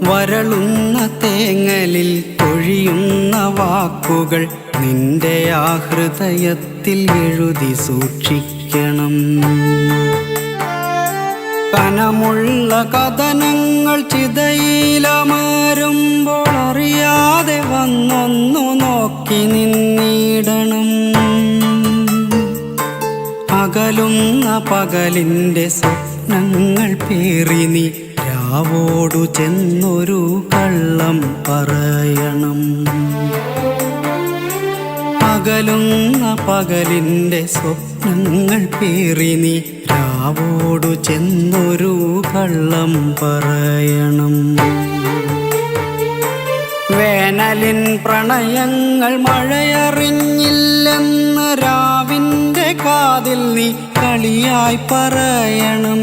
വരളുന്ന തേങ്ങലിൽ പൊഴിയുന്ന വാക്കുകൾ നിന്റെ ആ ഹൃദയത്തിൽ എഴുതി സൂക്ഷിക്കണം. കനമുള്ള കഥനങ്ങൾ ചിതയിലമരുമ്പോൾ അറിയാതെ വന്നൊന്നു നോക്കി നിന്നിടണം. അകലുന്ന പകലിൻ്റെ സ്വപ്നങ്ങൾ പേറി നീ രാവോടു ചെന്നൊരു കള്ളം പറയണം. അകലുന്ന പകലിൻ്റെ സ്വപ്നങ്ങൾ പേറി നീ രാവോടു ചെന്നൊരു കള്ളം പറയണം. വേനലിൻ പ്രണയങ്ങൾ മഴയറിഞ്ഞില്ലെന്ന് രാവിൻ്റെ കാതിൽ നീ കളിയായി പറയണം.